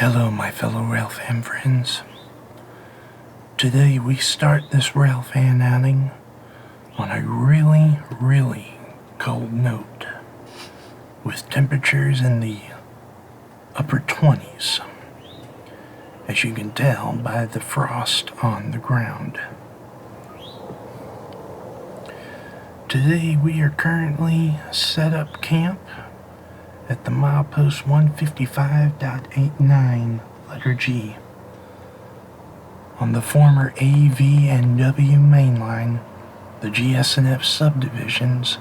Hello, my fellow railfan friends. Today we start this railfan outing on a really cold note, with temperatures in the upper 20s, as you can tell by the frost on the ground. Today we are currently set up camp at the milepost 155.89, letter G, on the former AV and W mainline, the GS&F subdivisions,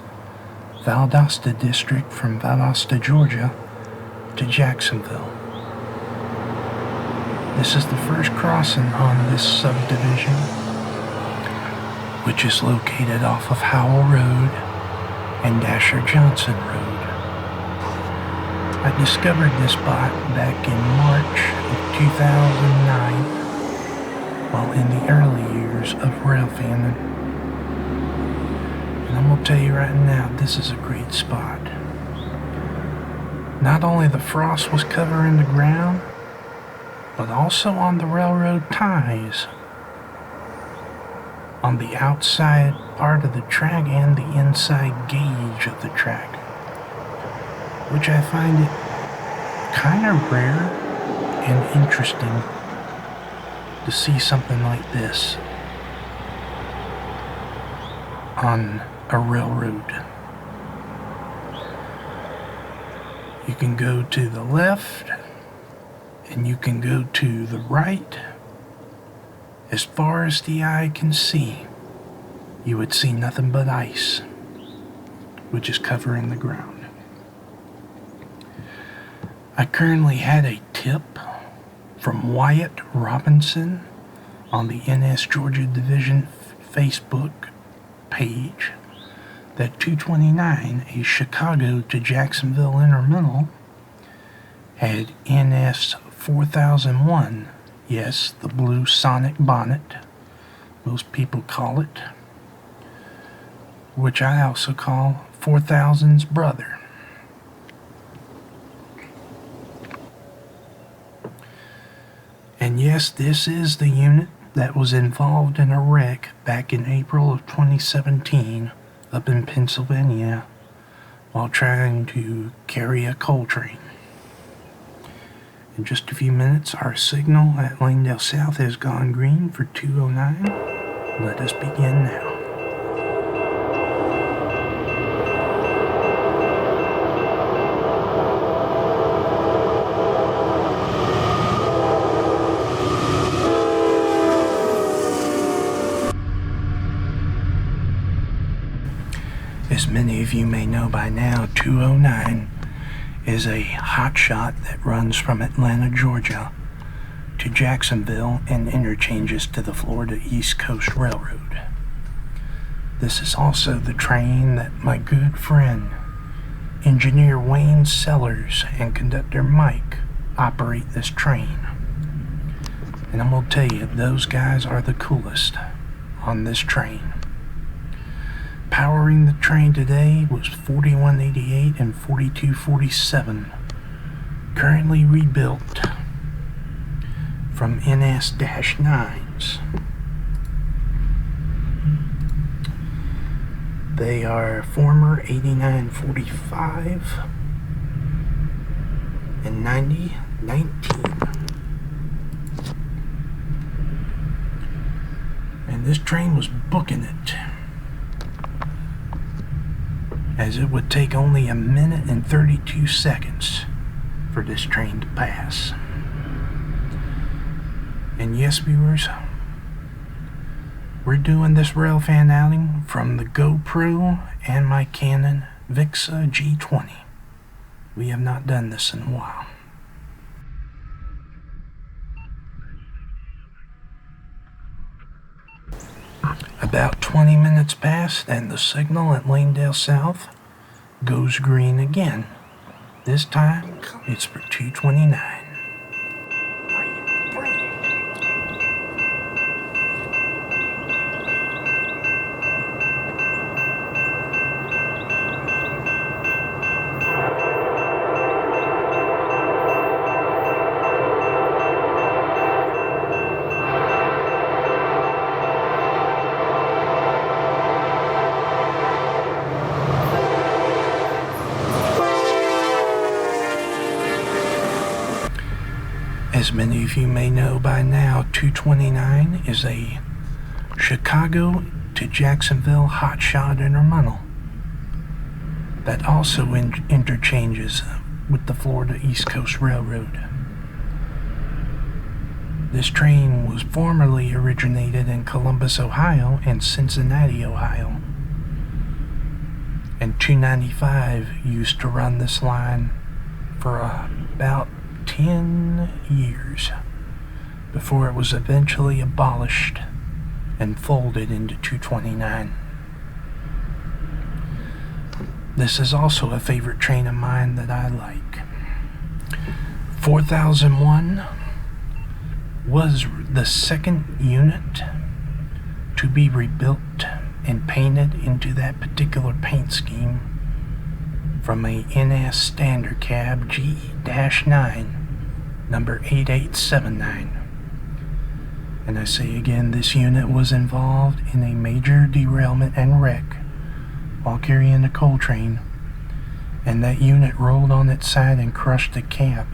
Valdosta district from Valdosta, Georgia to Jacksonville. This is the first crossing on this subdivision, which is located off of Howell Road and Dasher Johnson Road. I discovered this spot back in March of 2009 while in the early years of railfanning. And I'm going to tell you right now, this is a great spot. Not only the frost was covering the ground, but also on the railroad ties, on the outside part of the track and the inside gauge of the track, which I find it kind of rare and interesting to see something like this on a railroad. You can go to the left and you can go to the right. As far as the eye can see, you would see nothing but ice, which is covering the ground. I currently had a tip from Wyatt Robinson on the NS Georgia Division Facebook page that 229, a Chicago to Jacksonville intermittent, had NS 4001, yes, the blue sonic bonnet, most people call it, which I also call 4000's brother. And yes, this is the unit that was involved in a wreck back in April of 2017 up in Pennsylvania while trying to carry a coal train. In just a few minutes, our signal at Lanedale South has gone green for 209. Let us begin now. As many of you may know by now, 209 is a hot shot that runs from Atlanta, Georgia to Jacksonville and interchanges to the Florida East Coast Railroad. This is also the train that my good friend, engineer Wayne Sellers, and conductor Mike operate this train. And I'm going to tell you, those guys are the coolest on this train. Powering the train today was 4188 and 4247, currently rebuilt from NS-9s. They are former 8945 and 9019. And this train was booking it, as it would take only a minute and 32 seconds for this train to pass. And yes, viewers, we're doing this railfan outing from the GoPro and my Canon Vixa G20. We have not done this in a while. About 20 minutes passed and the signal at Lanedale South goes green again. This time it's for 229. As many of you may know by now, 229 is a Chicago to Jacksonville hotshot intermodal that also interchanges with the Florida East Coast Railroad. This train was formerly originated in Columbus, Ohio and Cincinnati, Ohio. And 295 used to run this line for about 10 years before it was eventually abolished and folded into 229. This is also a favorite train of mine that I like. 4001 was the second unit to be rebuilt and painted into that particular paint scheme from a NS standard cab G-9 number 8879. And I say again, this unit was involved in a major derailment and wreck while carrying the coal train, and that unit rolled on its side and crushed the cab.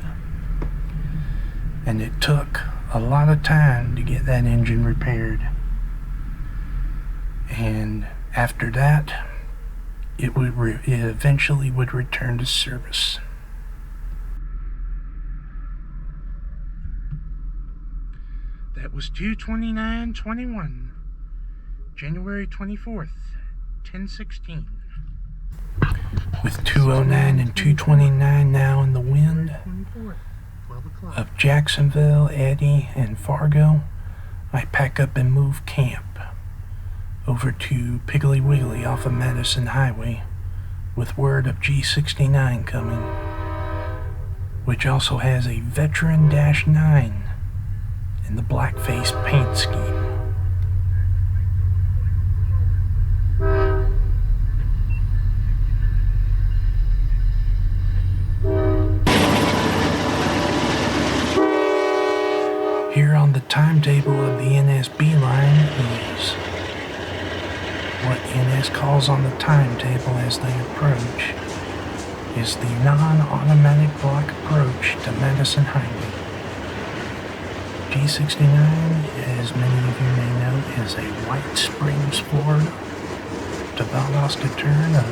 And it took a lot of time to get that engine repaired. And after that, it eventually would return to service. That was 22921, January 24th, 1016. With 209 and 229 now in the wind of Jacksonville, Eddy, and Fargo, I pack up and move camp over to Piggly Wiggly off of Madison Highway with word of G69 coming, which also has a Veteran -9 in the blackface paint scheme. Here on the timetable of the NSB line is what NS calls on the timetable as they approach is the non-automatic block approach to Madison Highway. G69, as many of you may know, is a White Springs, Florida to Valdosta turn of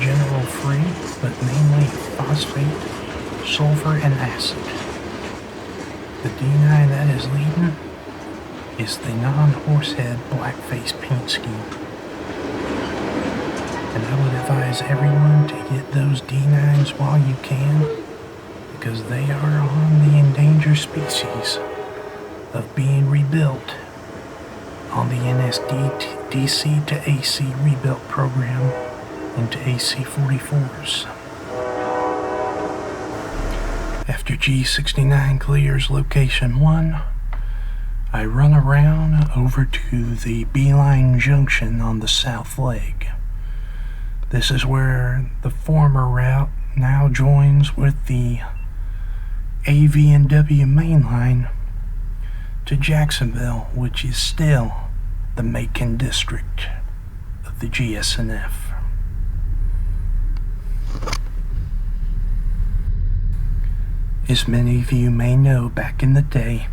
General Free, but mainly phosphate, sulfur, and acid. The D9 that is leading is the non-horsehead blackface paint scheme. And I would advise everyone to get those D9s while you can, because they are on the endangered species of being rebuilt on the NSD DC to AC rebuilt program into AC-44s. After G69 clears location 1, I run around over to the B-line junction on the south leg. This is where the former route now joins with the AV&W main line to Jacksonville, which is still the Macon district of the GSNF. As many of you may know, back in the day,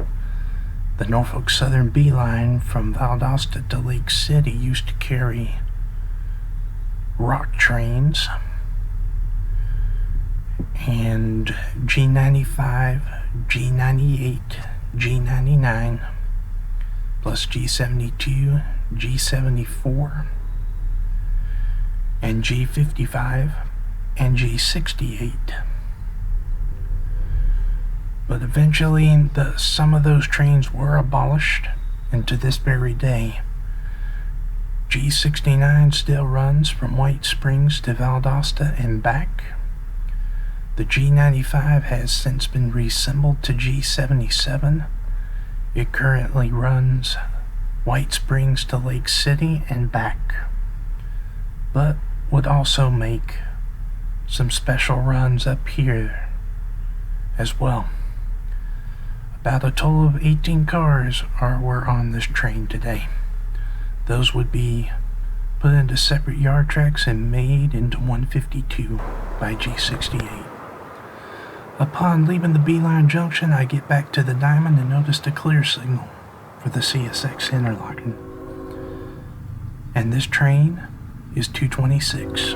the Norfolk Southern B line from Valdosta to Lake City used to carry rock trains and G95, G98, G99, plus G72, G74, and G55, and G68. But eventually, some of those trains were abolished, and to this very day, G69 still runs from White Springs to Valdosta and back. The G95 has since been reassembled to G77. It currently runs White Springs to Lake City and back, but would also make some special runs up here as well. About a total of 18 cars were on this train today. Those would be put into separate yard tracks and made into 152 by G68. Upon leaving the Beeline Junction, I get back to the Diamond and noticed a clear signal for the CSX Interlocking. And this train is 226.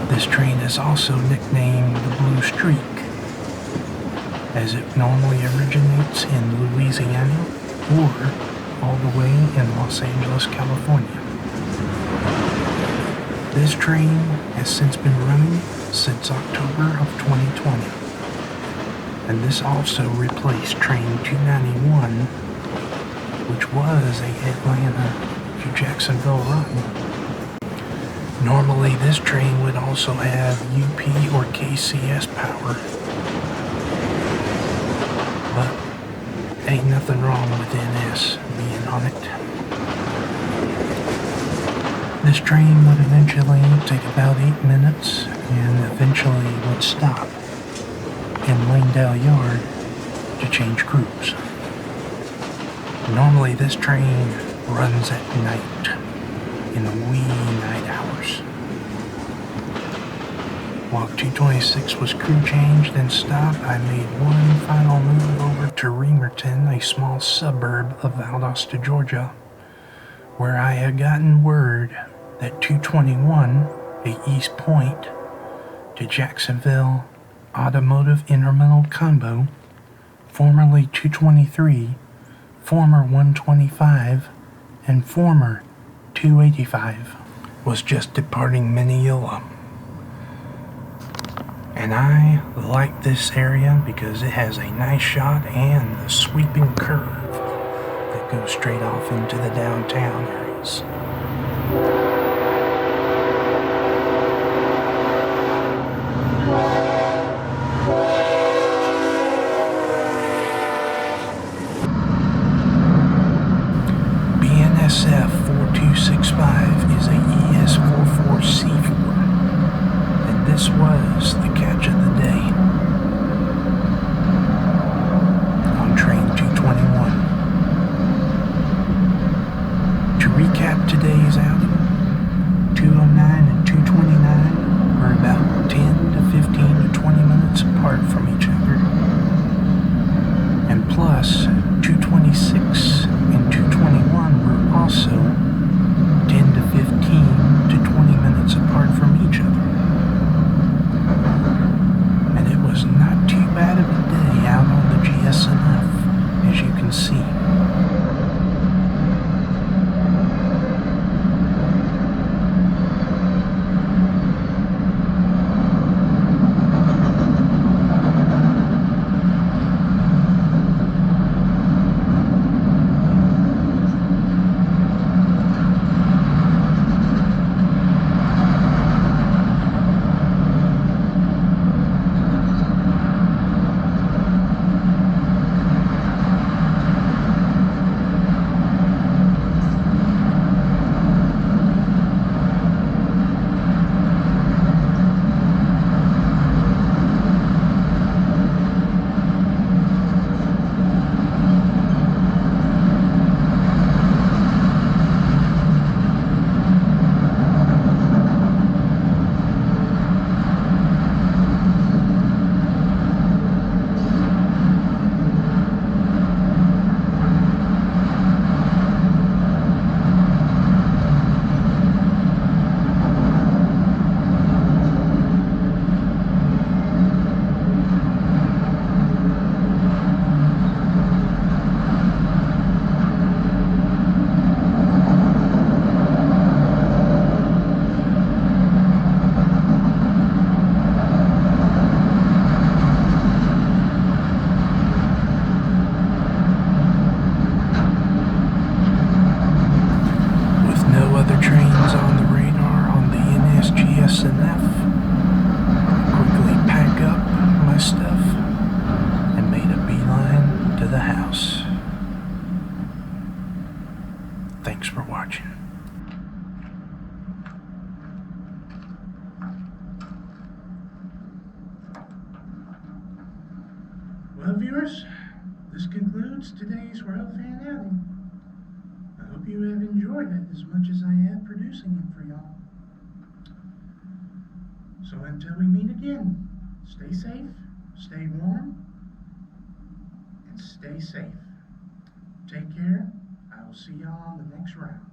This train is also nicknamed the Blue Streak, as it normally originates in Louisiana or all the way in Los Angeles, California. This train has since been running since October of 2020, and this also replaced train 291, which was a Atlanta to Jacksonville run. Normally, this train would also have UP or KCS power, but ain't nothing wrong with NS being on it. This train would eventually take about 8 minutes and eventually would stop in Langdale Yard to change crews. Normally, this train runs at night, in the wee night hours. While 226 was crew changed and stopped, I made one final move over to Reamerton, a small suburb of Valdosta, Georgia, where I had gotten word that 221, a East Point to Jacksonville Automotive Intermodal Combo, formerly 223, former 125, and former 285, was just departing Mineola. And I like this area because it has a nice shot and a sweeping curve that goes straight off into the downtown areas. BNSF 4265 is a ES44C4, and this was the catch of the day on train 221. To recap today's outing, 209 and 229 were about 10 to 15 to 20 minutes apart from each other, and plus 226 and 221 were also 10 to 15 to 20 minutes apart from each other. And it was not too bad of a day out on the GSNF, as you can see. Thanks for watching. Well, viewers, this concludes today's Rail Fan Outing. I hope you have enjoyed it as much as I have producing it for y'all. So until we meet again, stay safe, stay warm, and stay safe. Take care. I will see y'all on the next round.